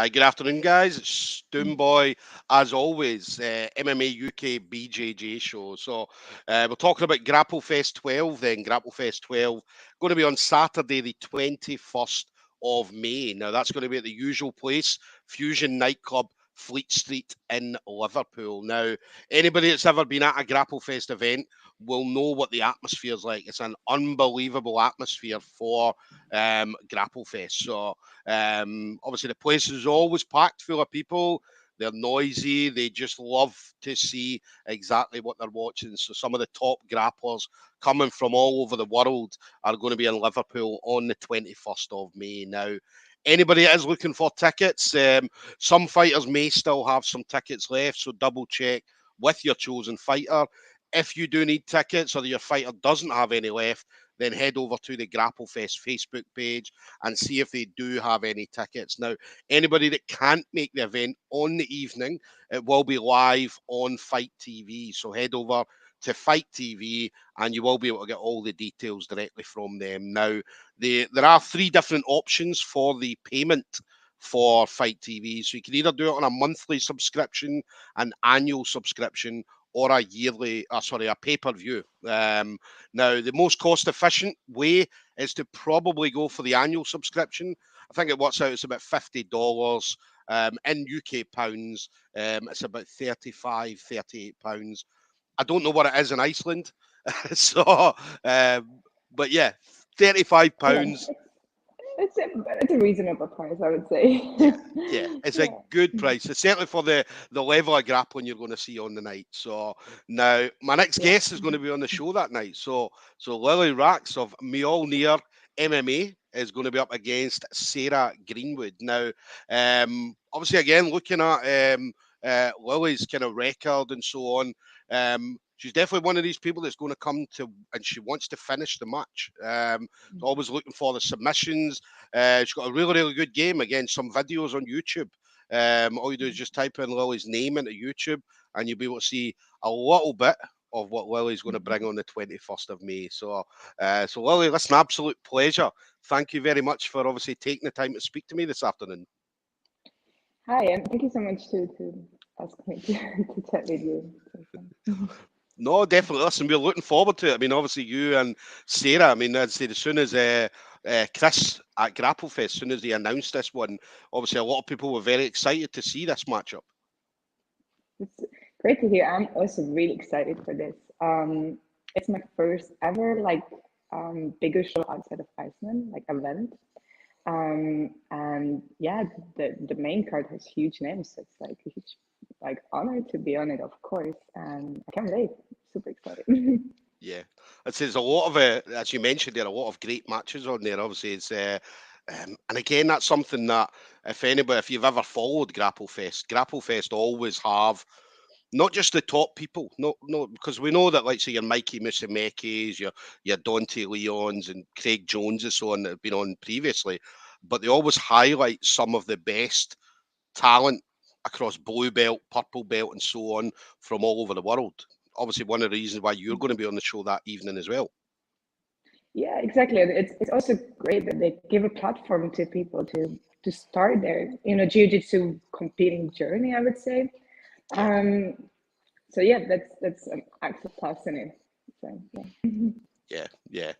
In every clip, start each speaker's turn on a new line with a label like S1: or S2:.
S1: Good afternoon, guys. It's Stoomboy, as always, MMA UK BJJ show. So we're talking about Grapple Fest 12 then. Grapple Fest 12, going to be on Saturday, the 21st of May. Now, that's going to be at the usual place, Fusion Nightclub, Fleet Street in Liverpool. Now, anybody that's ever been at a Grapple Fest event will know what the atmosphere is like. It's an unbelievable atmosphere for Grapple Fest. So obviously, the place is always packed full of people. They're noisy. They just love to see exactly what they're watching. So some of the top grapplers coming from all over the world are going to be in Liverpool on the 21st of May. Now, anybody that is looking for tickets, some fighters may still have some tickets left. So double check with your chosen fighter. If you do need tickets or your fighter doesn't have any left, then head over to the Grapple Fest Facebook page and see if they do have any tickets. Now, anybody that can't make the event on the evening, it will be live on Fight TV. So head over to Fight TV and you will be able to get all the details directly from them. Now, there are three different options for the payment for Fight TV. So you can either do it on a monthly subscription, an annual subscription, or a pay-per-view. Now, the most cost-efficient way is to probably go for the annual subscription. I think it works out it's about $50 in UK pounds. It's about £35, £38. I don't know what it is in Iceland. But yeah, £35.
S2: It's a reasonable price, I would say.
S1: Yeah, it's a good price. It's certainly for the level of grappling you're going to see on the night. So now my next guest is going to be on the show that night. So Lili Racz of Mjölnir MMA is going to be up against Sarah Greenwood. Now, obviously, again, looking at Lily's kind of record and so on, she's definitely one of these people that's going to come to and she wants to finish the match. Always looking for the submissions. She's got a really, really good game. Again, some videos on YouTube. All you do is just type in Lily's name into YouTube and you'll be able to see a little bit of what Lily's going to bring on the 21st of May. So Lili, listen, absolute pleasure. Thank you very much for obviously taking the time to speak to me this afternoon.
S2: Hi, and thank you so much to ask me to chat with you.
S1: No, definitely. Listen, we're looking forward to it. I mean, obviously, you and Sarah, I mean, I'd say as soon as Chris at Grapplefest, as soon as they announced this one, obviously, a lot of people were very excited to see this matchup.
S2: It's great to hear. I'm also really excited for this. It's my first ever, bigger show outside of Iceland, event. And yeah, the main card has huge names. So it's a huge honor to be on it, of course, and I can't wait. Super excited.
S1: Yeah, I'd say there's a lot of as you mentioned, there are a lot of great matches on there. Obviously, it's and again, that's something that if you've ever followed Grapplefest always have not just the top people, no, because we know that, say, your Mikey Musumekis, your Dante Leons and Craig Jones and so on that have been on previously, but they always highlight some of the best talent across blue belt, purple belt, and so on from all over the world. Obviously, one of the reasons why you're going to be on the show that evening as well.
S2: Yeah, exactly. It's also great that they give a platform to people to start their jiu-jitsu competing journey, I would say. So yeah, that's an actual plus in it. So
S1: yeah. Yeah.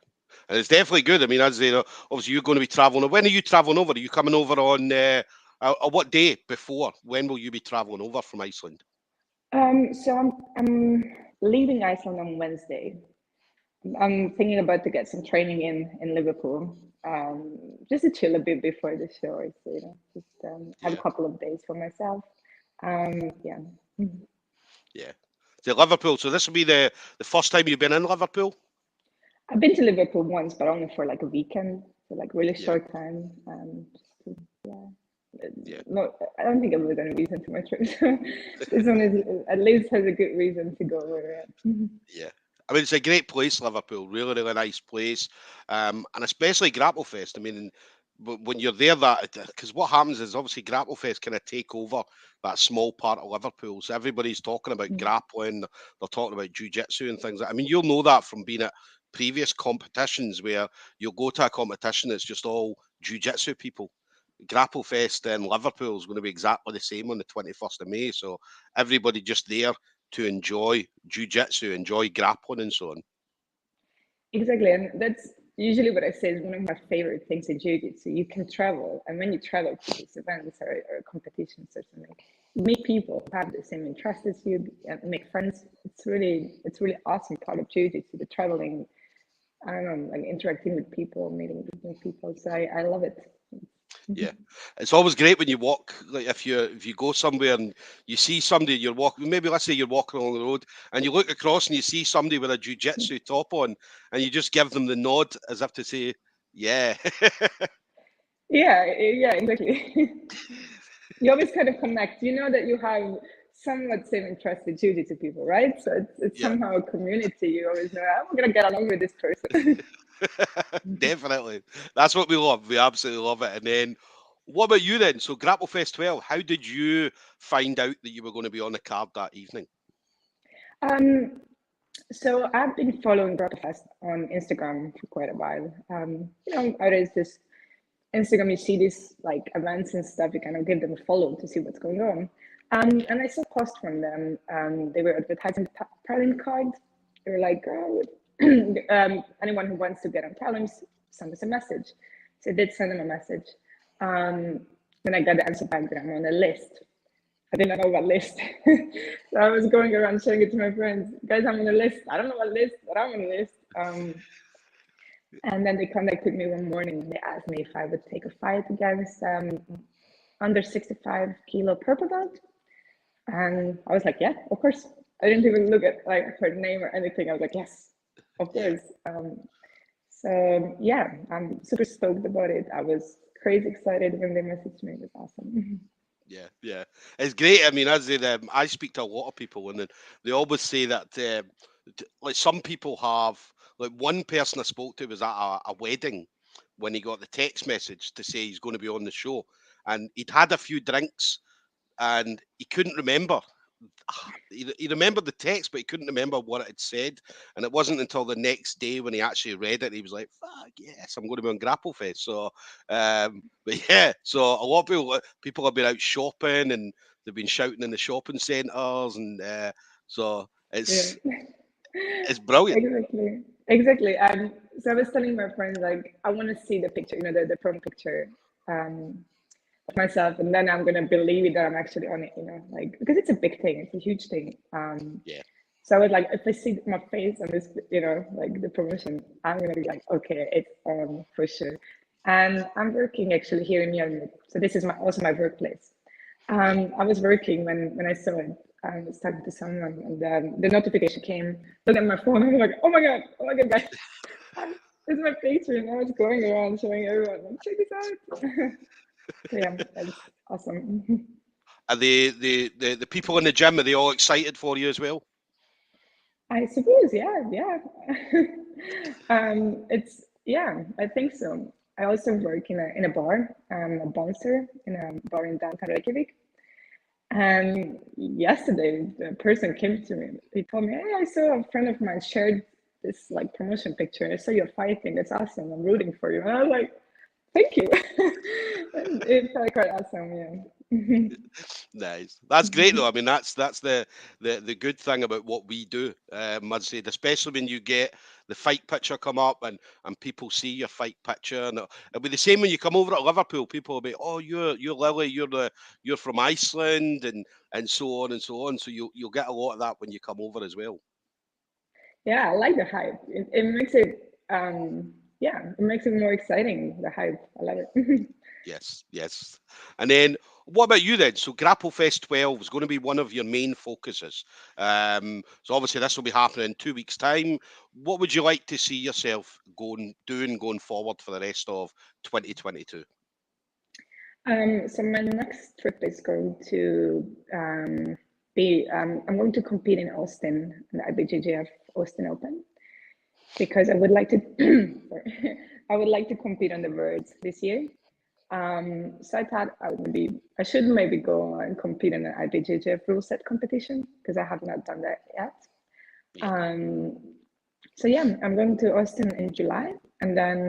S1: And it's definitely good. I mean, as you know, obviously you're going to be traveling. When are you traveling over? Are you coming over on what day before? When will you be traveling over from Iceland?
S2: So I'm leaving Iceland on Wednesday. I'm thinking about to get some training in Liverpool, just to chill a bit before the show. So just have a couple of days for myself. Yeah.
S1: Yeah. So Liverpool. So this will be the first time you've been in Liverpool?
S2: I've been to Liverpool once, but only for a weekend, so really short time. No, I don't think I'm really going to reason to my trip. So this one is at least has a good reason to go over it.
S1: Yeah. I mean, it's a great place, Liverpool. Really, really nice place, and especially Grapplefest. I mean, when you're there, because what happens is obviously Grapplefest kind of take over that small part of Liverpool. So everybody's talking about grappling. They're talking about jiu-jitsu and things. I mean, you'll know that from being at previous competitions where you'll go to a competition that's just all jiu-jitsu people. Grapple Fest in Liverpool is going to be exactly the same on the 21st of May. So everybody just there to enjoy jiu-jitsu, enjoy grappling and so on.
S2: Exactly, and that's usually what I say is one of my favorite things in jiu-jitsu. You can travel, and when you travel to these events or competitions or something, you meet people who have the same interests as you, and make friends. It's really awesome part of jiu-jitsu, the traveling. I don't know, like interacting with people, meeting new people. So I love it.
S1: Yeah, it's always great when you walk. Like if you go somewhere and you see somebody, you're walking. Maybe let's say you're walking along the road and you look across and you see somebody with a jiu-jitsu top on, and you just give them the nod as if to say, "Yeah."
S2: Yeah, exactly. You always kind of connect. You know that you have somewhat same interest in jiu-jitsu people, right? So it's
S1: Yeah.
S2: somehow a community. You always know I'm gonna get along with this person.
S1: Definitely. That's what we love. We absolutely love it. And then, what about you then? So, Grapple Fest 12, how did you find out that you were going to be on the card that evening?
S2: So I've been following Grapplefest on Instagram for quite a while. There's this Instagram, you see these like events and stuff, you kind of give them a follow to see what's going on. And I saw a post from them. They were advertising talent card. They were like, anyone who wants to get on talents, send us a message. So I did send them a message. Then I got the answer back that I'm on a list. I didn't know what list. So I was going around showing it to my friends. Guys, I'm on a list. I don't know what list, but I'm on a list. And then they contacted me one morning and they asked me if I would take a fight against under 65 kilo purple belt. And I was like, yeah, of course. I didn't even look at like her name or anything. I was like, yes, of course. So yeah, I'm super stoked about it. I was crazy excited when they messaged me. It was awesome.
S1: Yeah, it's great. I mean, I speak to a lot of people, and they always say that, like some people have, like one person I spoke to was at a wedding when he got the text message to say he's going to be on the show, and he'd had a few drinks and he couldn't remember. He remembered the text, but he couldn't remember what it had said. And it wasn't until the next day when he actually read it, he was like, "Fuck yes, I'm going to be on Grapple Fest." So, but yeah, so a lot of people have been out shopping and they've been shouting in the shopping centres, and so
S2: Yeah.
S1: it's brilliant.
S2: Exactly. So I was telling my friends like I want to see the picture, the prom picture of myself, and then I'm gonna believe that I'm actually on it, like because it's a big thing, it's a huge thing.
S1: Yeah.
S2: So I was like, if I see my face on this, like the promotion, I'm gonna be like, okay, it's on for sure. And I'm working actually here in Mjölnir, so this is also my workplace. I was working when I saw it. I was talking to someone, and the notification came. Look at my phone. I'm like, oh my god, guys, this is my picture, and I was going around showing everyone, like, check this out. So yeah, that's awesome.
S1: Are the people in the gym, are they all excited for you as well?
S2: I suppose, yeah. I think so. I also work in a bar. I'm a bouncer in a bar in downtown Reykjavik. And yesterday, the person came to me. He told me, "Hey, I saw a friend of mine shared this like promotion picture. I saw you're fighting. That's awesome. I'm rooting for you." And I was like, "Thank you." It felt quite awesome. Yeah.
S1: Nice. That's great though. I mean, that's the good thing about what we do. I'd say, especially when you get the fight picture come up and people see your fight picture, and it'll be the same when you come over to Liverpool. People will be, "Oh, you're Lily. You're from Iceland," and so on and so on. So you'll get a lot of that when you come over as well.
S2: Yeah, I like the hype. It makes it it makes it more exciting, the hype. I love it.
S1: Yes. And then what about you then? So Grapple Fest 12 is going to be one of your main focuses. So obviously this will be happening in 2 weeks' time. What would you like to see yourself going forward for the rest of 2022?
S2: So my next trip is going to be I'm going to compete in Austin, in the IBJJF Austin Open, because I would like to sorry, I would like to compete on the Worlds this year. So I thought I should maybe go and compete in an IBJJF rule set competition because I have not done that yet.
S1: Yeah.
S2: So yeah, I'm going to Austin in July, and then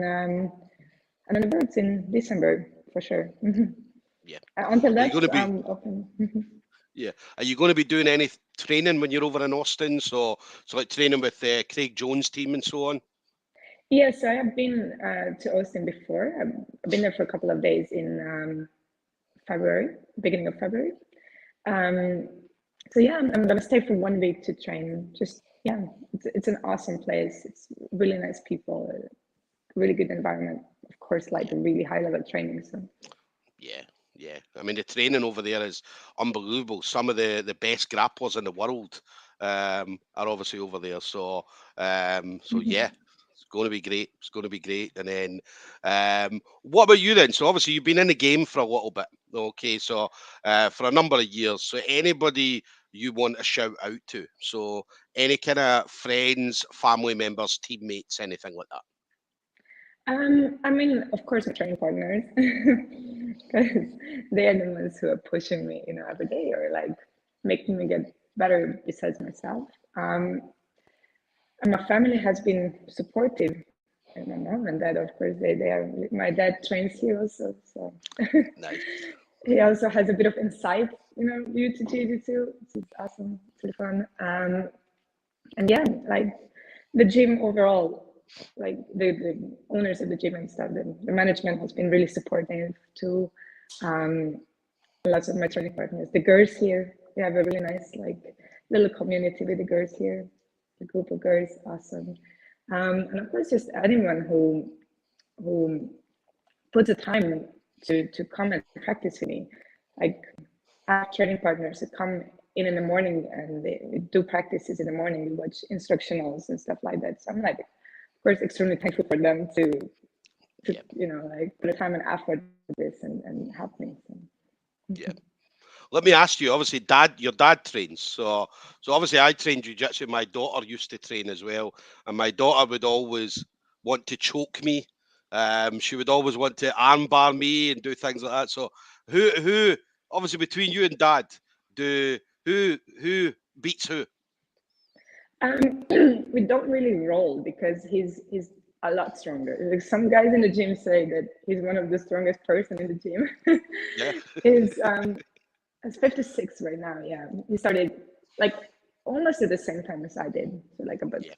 S2: the Worlds in December for sure.
S1: Yeah.
S2: Until
S1: Are you
S2: that's
S1: going to be?
S2: open.
S1: Yeah. Are you going to be doing any training when you're over in Austin? So like training with Craig Jones' team and so on?
S2: Yes, I have been to Austin before. I've been there for a couple of days in February, beginning of February. So yeah, I'm gonna stay for 1 week to train. Just yeah, it's an awesome place. It's really nice people, really good environment. Of course, like really high level training. So
S1: Yeah. Yeah. I mean, the training over there is unbelievable. Some of the best grapplers in the world are obviously over there. So yeah, it's going to be great. It's going to be great. And then, what about you then? So obviously you've been in the game for a little bit. Okay, so for a number of years. So anybody you want to shout out to? So any kind of friends, family members, teammates, anything like that?
S2: I mean, of course, my training partners, because they are the ones who are pushing me, every day or like making me get better besides myself. And my family has been supportive, and my mom and dad, of course, they are. My dad trains here also, so
S1: Nice.
S2: he also has a bit of insight, due to jiu-jitsu, which is awesome, it's really fun. And yeah, like the gym overall, like the owners of the gym and stuff, the management has been really supportive to lots of my training partners. The girls here, we have a really nice like little community with the girls here. The group of girls, awesome. And of course, just anyone who puts the time to come and practice with me. Like I have training partners that come in the morning and they do practices in the morning. We watch instructionals and stuff like that. So I'm like, of course, extremely thankful for them to
S1: Yeah.
S2: like put the time and effort to this and help me. So.
S1: Yeah. Let me ask you, obviously, your dad trains. So obviously I train jiu-jitsu. My daughter used to train as well. And my daughter would always want to choke me. She would always want to armbar me and do things like that. So who obviously between you and dad, do who beats who?
S2: We don't really roll because he's a lot stronger. Like some guys in the gym say that he's one of the strongest person in the gym.
S1: Yeah.
S2: He's 56 right now. Yeah, he started like almost at the same time as I did. So like about
S1: Yeah.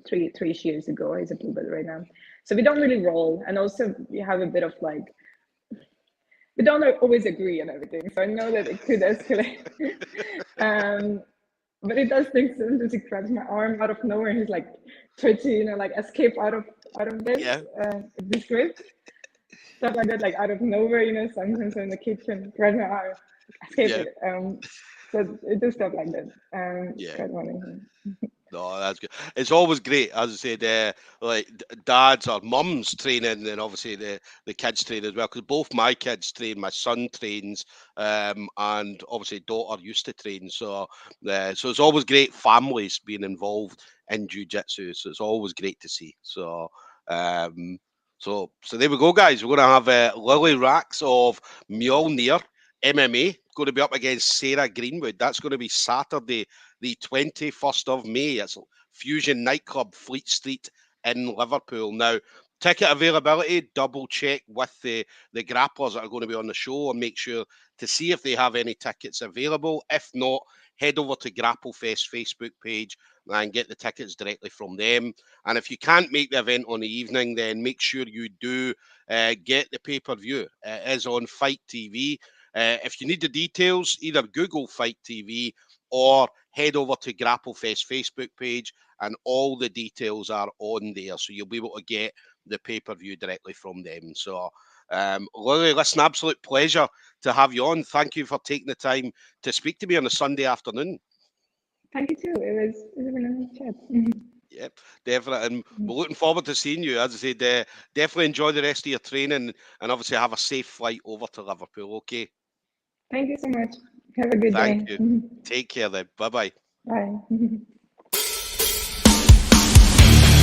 S2: three years ago. He's a blue belt right now. So we don't really roll, and also we have a bit of like we don't always agree on everything. So I know that it could escalate. But it does things sometimes. He grabs my arm out of nowhere and he's like try to like escape out of
S1: Yeah.
S2: this grip, stuff like that, like out of nowhere, sometimes in the kitchen grab my arm, escape
S1: Yeah.
S2: it. So it does stuff like that. It's
S1: Yeah.
S2: quite funny.
S1: No, that's good. It's always great, as I said, like dads or mums training, and obviously the kids train as well. Because both my kids train, my son trains, and obviously daughter used to train. So it's always great families being involved in jiu-jitsu. So it's always great to see. Um, so there we go, guys. We're gonna have Lili Racz of Mjölnir MMA going to be up against Sarah Greenwood. That's going to be Saturday, the 21st of May. It's Fusion Nightclub, Fleet Street in Liverpool. Now, ticket availability, double check with the grapplers that are going to be on the show and make sure to see if they have any tickets available. If not, head over to Grapple Fest Facebook page and get the tickets directly from them. And if you can't make the event on the evening, then make sure you do get the pay-per-view. It is on Fight TV. If you need the details, either Google Fight TV or head over to Grapple Fest Facebook page, and all the details are on there. So you'll be able to get the pay-per-view directly from them. So, Lili, listen, absolute pleasure to have you on. Thank you for taking the time to speak to me on a Sunday afternoon.
S2: Thank you too. It was a really nice chat.
S1: Yep, definitely. And we're looking forward to seeing you. As I said, definitely enjoy the rest of your training and obviously have a safe flight over to Liverpool. Okay.
S2: Thank you so much. Have a good
S1: Thank
S2: day.
S1: you. Take care then. Bye bye.
S2: Bye.